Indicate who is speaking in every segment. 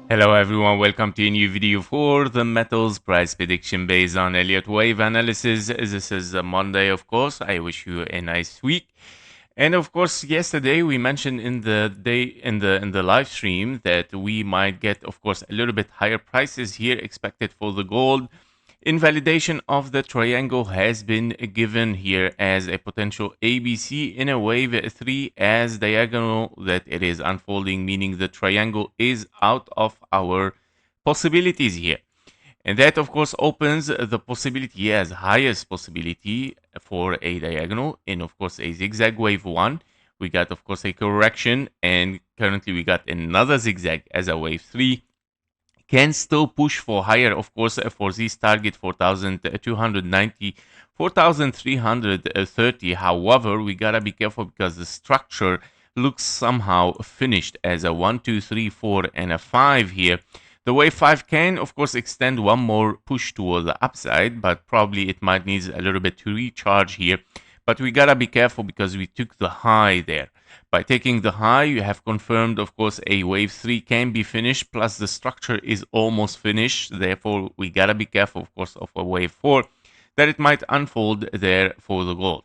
Speaker 1: Hello everyone, welcome to a new video for the metals price prediction based on Elliott Wave analysis. This is Monday, of course. I wish you a nice week. And of course, yesterday we mentioned in the live stream that we might get, of course, a little bit higher prices here expected for the gold. Invalidation of the triangle has been given here as a potential ABC in a wave 3 as diagonal that it is unfolding, meaning the triangle is out of our possibilities here. And that, of course, opens the possibility as highest possibility for a diagonal in, of course, a zigzag wave 1. We got, of course, a correction, and currently we got another zigzag as a wave 3. Can still push for higher, of course, for this target 4,290, 4,330. However, we gotta be careful because the structure looks somehow finished as a 1, 2, 3, 4, and a 5 here. The wave 5 can, of course, extend one more push toward the upside, but probably it might need a little bit to recharge here. But we gotta be careful because we took the high there. By taking the high, you have confirmed, of course, a wave 3 can be finished, plus the structure is almost finished. Therefore, we gotta be careful, of course, of a wave 4, that it might unfold there for the gold.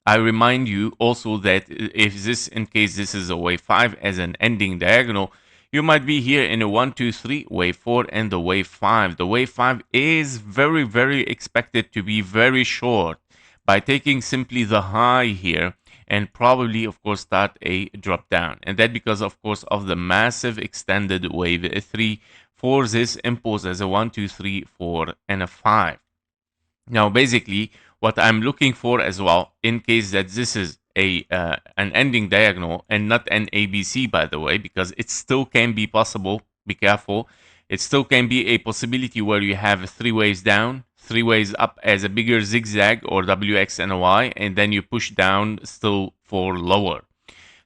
Speaker 1: I remind you also that if this, in case this is a wave 5 as an ending diagonal, you might be here in a 1, 2, 3, wave 4, and the wave 5. The wave 5 is very, very expected to be very short. By taking simply the high here, and probably, of course, start a drop down. And that because, of course, of the massive extended wave 3 for this impulse as a 1, 2, 3, 4, and a 5. Now, basically, what I'm looking for as well, in case that this is an ending diagonal and not an ABC, by the way, because it still can be possible, be careful, it still can be a possibility where you have 3 waves down, 3 waves up as a bigger zigzag or WX and a Y, and then you push down still for lower.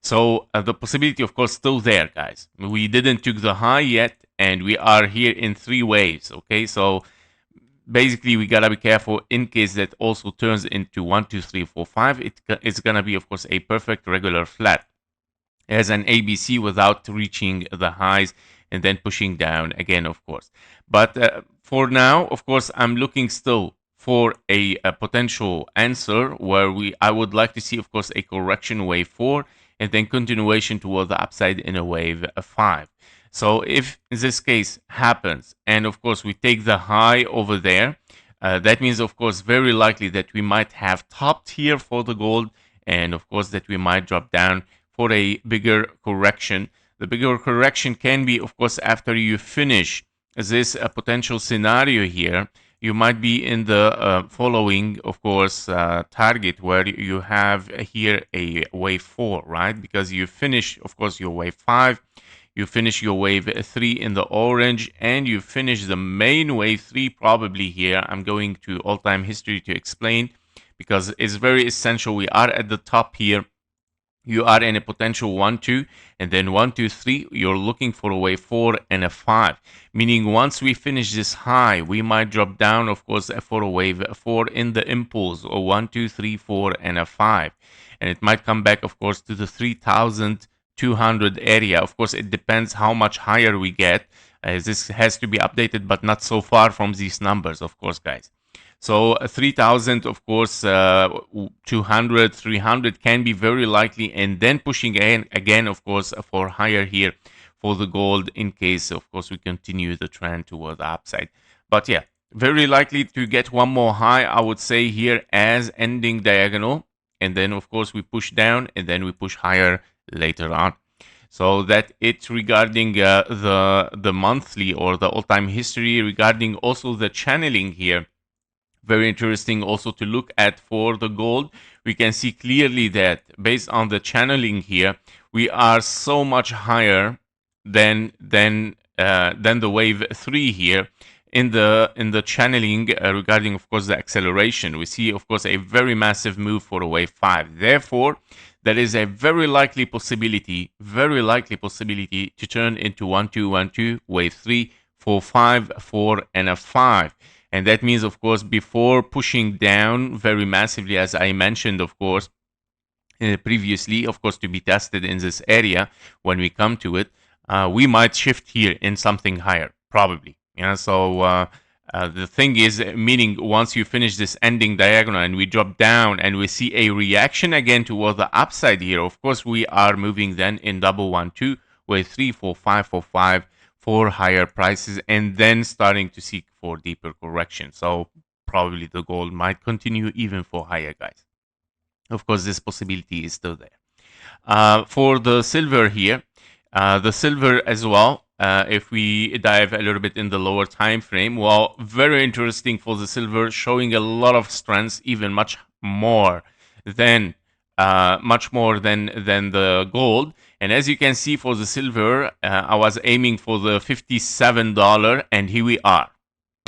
Speaker 1: So the possibility, of course, still there, guys. We didn't took the high yet, and we are here in 3 waves, okay? So basically, we gotta be careful in case that also turns into 1, 2, 3, 4, 5. It's gonna be, of course, a perfect regular flat as an ABC without reaching the highs and then pushing down again, of course. But for now, of course, I'm looking still for a potential answer where I would like to see, of course, a correction wave 4 and then continuation toward the upside in a wave 5. So if this case happens, and of course we take the high over there, that means, of course, very likely that we might have topped here for the gold, and of course that we might drop down for a bigger correction. The bigger correction can be, of course, after you finish this potential scenario here. You might be in the following, of course, target where you have here a wave 4, right? Because you finish, of course, your wave 5, you finish your wave 3 in the orange, and you finish the main wave 3 probably here. I'm going to all-time history to explain because it's very essential. We are at the top here. You are in a potential 1, 2, and then 1, 2, 3. You're looking for a wave 4 and a 5. Meaning once we finish this high, we might drop down, of course, for a wave 4 in the impulse, or 1, 2, 3, 4, and a 5. And it might come back, of course, to the 3,200 area. Of course, it depends how much higher we get. This has to be updated, but not so far from these numbers, of course, guys. So 3,000, of course, 200, 300 can be very likely, and then pushing again, of course, for higher here for the gold in case, of course, we continue the trend toward the upside. But yeah, very likely to get one more high, I would say, here as ending diagonal. And then, of course, we push down and then we push higher later on. So that it's regarding the monthly or the all-time history, regarding also the channeling here. Very interesting also to look at for the gold. We can see clearly that based on the channeling here, we are so much higher than the wave 3 here in the channeling regarding, of course, the acceleration. We see, of course, a very massive move for a wave 5. Therefore, there is a very likely possibility to turn into 1, 2, 1, 2, wave 3, 4, 5, 4, and a 5. And that means, of course, before pushing down very massively, as I mentioned, of course, previously, of course, to be tested in this area. When we come to it, we might shift here in something higher, probably. Yeah. So the thing is, meaning once you finish this ending diagonal and we drop down and we see a reaction again toward the upside here, of course, we are moving then in double 1-2 with 3-4-5-4-5 for higher prices, and then starting to seek for deeper correction. So probably the gold might continue even for higher, guys. Of course, this possibility is still there. For the silver here, the silver as well, if we dive a little bit in the lower time frame, well, very interesting for the silver, showing a lot of strength, even much more than the gold. And as you can see for the silver, I was aiming for the $57, and here we are.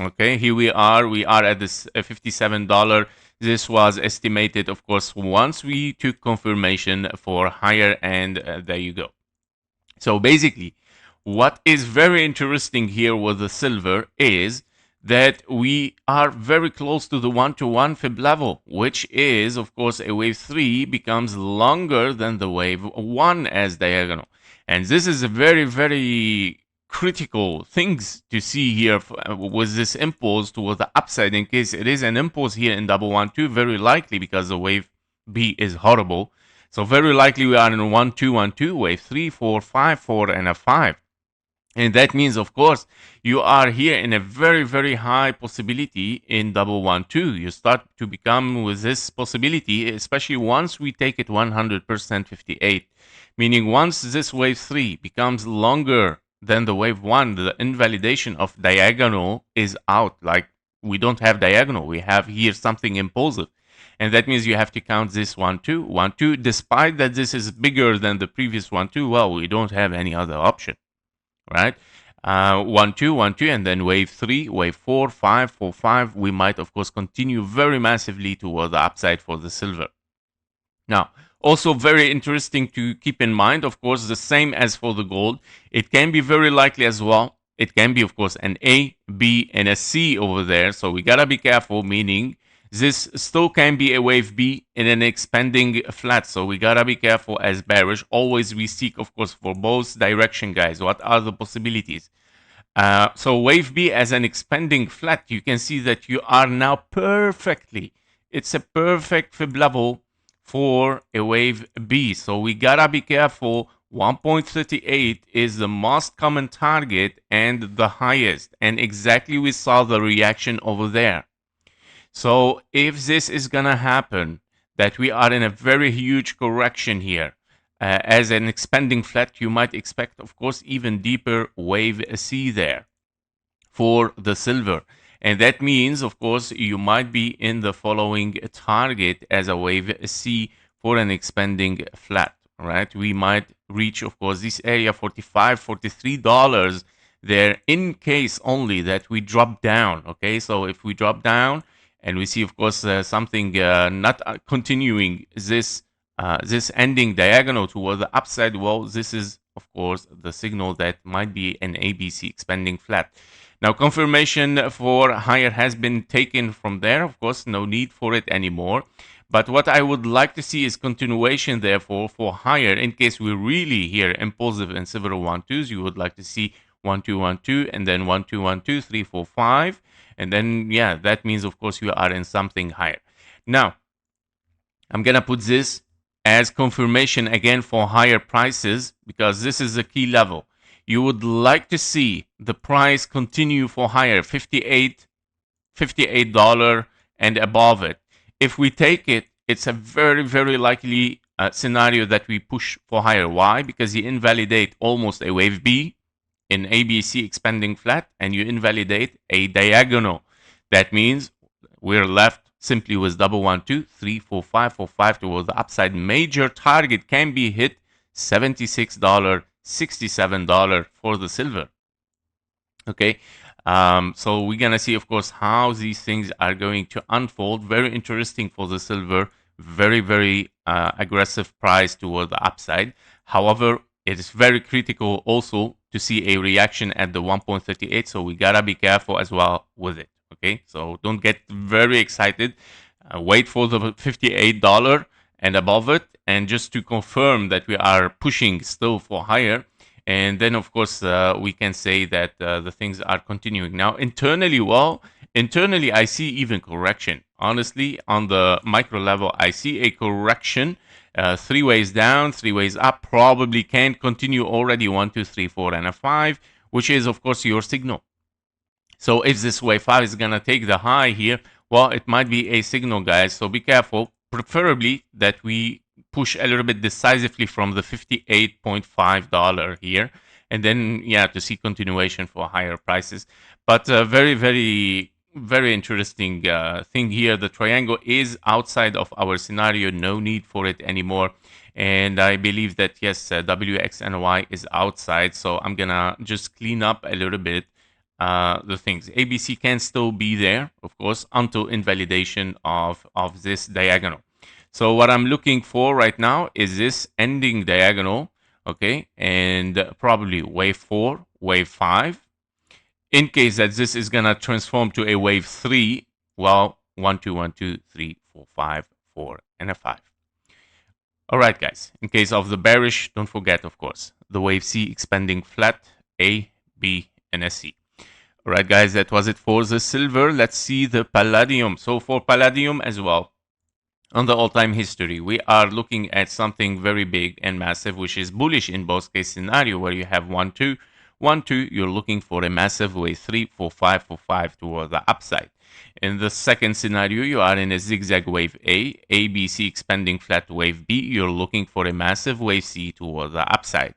Speaker 1: Okay, here we are. We are at this $57. This was estimated, of course, once we took confirmation for higher, and there you go. So basically, what is very interesting here with the silver is that we are very close to the 1-to-1 fib level, which is, of course, a wave 3 becomes longer than the wave 1 as diagonal. And this is a very, very critical things to see here with this impulse toward the upside. In case it is an impulse here in double 1-2, very likely, because the wave B is horrible. So very likely we are in a 1-2-1-2, wave 3, 4, 5, 4, and a 5. And that means, of course, you are here in a very, very high possibility in double 1-2. You start to become with this possibility, especially once we take it 100% 58. Meaning once this wave 3 becomes longer than the wave 1, the invalidation of diagonal is out. Like, we don't have diagonal. We have here something impulsive. And that means you have to count this 1-2, 1-2. Despite that this is bigger than the previous 1-2, well, we don't have any other option. Right? 1-2, 1-2, and then wave 3, wave 4, 5, 4, 5. We might, of course, continue very massively toward the upside for the silver. Now, also very interesting to keep in mind, of course, the same as for the gold. It can be very likely as well. It can be, of course, an A, B, and a C over there. So we gotta be careful, meaning this still can be a wave B in an expanding flat. So we gotta be careful as bearish. Always we seek, of course, for both direction, guys. What are the possibilities? So wave B as an expanding flat, you can see that you are now perfectly. It's a perfect fib level for a wave B. So we gotta be careful. 1.38 is the most common target and the highest. And exactly we saw the reaction over there. So if this is gonna happen, that we are in a very huge correction here, as an expanding flat, you might expect, of course, even deeper wave C there for the silver. And that means, of course, you might be in the following target as a wave C for an expanding flat, right? We might reach, of course, this area, $45, $43 there, in case only that we drop down, okay? So if we drop down and we see, of course, something not continuing this ending diagonal toward the upside, well, this is, of course, the signal that might be an ABC expanding flat. Now, confirmation for higher has been taken from there. Of course, no need for it anymore. But what I would like to see is continuation, therefore, for higher. In case we really hear impulsive and several 1-2s, you would like to see 1-2, 1-2, and then 1-2, 1-2, 3, 4, 5. And then, yeah, that means, of course, you are in something higher. Now, I'm going to put this as confirmation again for higher prices, because this is the key level. You would like to see the price continue for higher, $58 and above it. If we take it, it's a very, very likely scenario that we push for higher. Why? Because you invalidate almost a wave B in ABC expanding flat, and you invalidate a diagonal. That means we're left simply with double 1-2, 3, 4, 5, 4, 5 towards the upside. Major target can be hit, $76, $67 for the silver. Okay, so we're gonna see, of course, how these things are going to unfold. Very interesting for the silver. Very, very aggressive price toward the upside. However, it is very critical also to see a reaction at the 1.38, so we gotta be careful as well with it. Okay, so don't get very excited. Wait for the $58 and above it, and just to confirm that we are pushing still for higher. And then, of course, we can say that the things are continuing. Now, internally, I see even correction. Honestly, on the micro level, I see a correction. 3 ways down, 3 ways up, probably can continue already 1, 2, 3, 4, and a 5, which is, of course, your signal. So if this wave 5 is going to take the high here, well, it might be a signal, guys. So be careful. Preferably that we push a little bit decisively from the $58.5 here. And then, yeah, to see continuation for higher prices. But very, very, very interesting thing here. The triangle is outside of our scenario. No need for it anymore. And I believe that, yes, WXNY is outside. So I'm going to just clean up a little bit the things. ABC can still be there, of course, until invalidation of this diagonal. So what I'm looking for right now is this ending diagonal, okay, and probably wave 4, wave 5. In case that this is gonna transform to a wave 3, well, 1, 2, 1, 2, 3, 4, 5, 4, and a 5. All right, guys. In case of the bearish, don't forget, of course, the wave C expanding flat, A, B, and a C. All right, guys, that was it for the silver. Let's see the palladium. So for palladium as well, on the all-time history, we are looking at something very big and massive, which is bullish in both case scenario, where you have 1, 2, 1, 2. You're looking for a massive wave 3, 4, 5, 4, 5 toward the upside. In the second scenario, you are in a zigzag wave A, B, C expanding flat wave B. You're looking for a massive wave C toward the upside.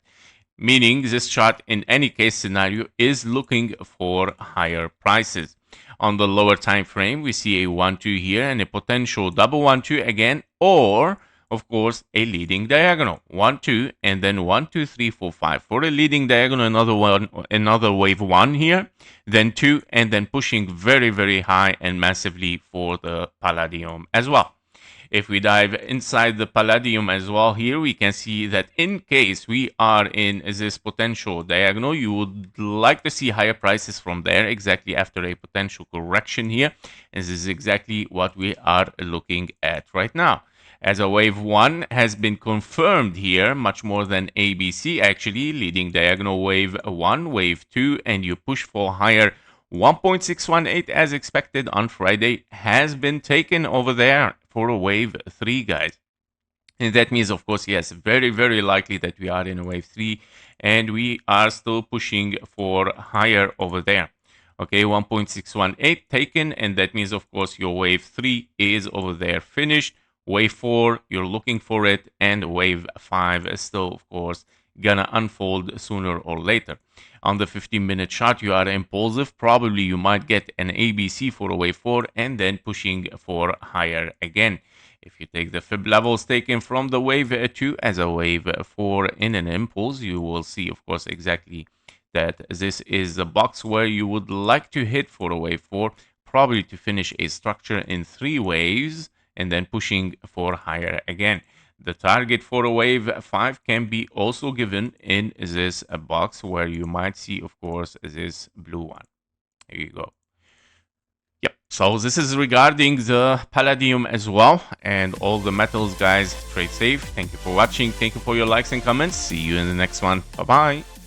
Speaker 1: Meaning this chart in any case scenario is looking for higher prices. On the lower time frame, we see a 1-2 here and a potential double 1-2 again, or of course a leading diagonal 1-2 and then 1, 2, 3, 4, 5 for a leading diagonal, another wave 1 here, then 2, and then pushing very, very high and massively for the palladium as well. If we dive inside the palladium as well here, we can see that in case we are in this potential diagonal, you would like to see higher prices from there exactly after a potential correction here. And this is exactly what we are looking at right now. As a wave 1 has been confirmed here, much more than ABC actually, leading diagonal wave 1, wave 2, and you push for higher. 1.618 as expected on Friday has been taken over there for a wave 3, guys. And that means, of course, yes, very, very likely that we are in a wave 3 and we are still pushing for higher over there. Okay, 1.618 taken, and that means, of course, your wave 3 is over there finished. Wave 4, you're looking for it, and wave 5 is still, of course, gonna unfold sooner or later. On the 15-minute chart, you are impulsive. Probably you might get an ABC for a wave 4 and then pushing for higher again. If you take the fib levels taken from the wave 2 as a wave 4 in an impulse, you will see, of course, exactly that this is the box where you would like to hit for a wave 4, probably to finish a structure in 3 waves and then pushing for higher again. The target for a wave 5 can be also given in this box where you might see, of course, this blue one. Here you go. Yep. So this is regarding the palladium as well, and all the metals, guys. Trade safe. Thank you for watching. Thank you for your likes and comments. See you in the next one. Bye-bye.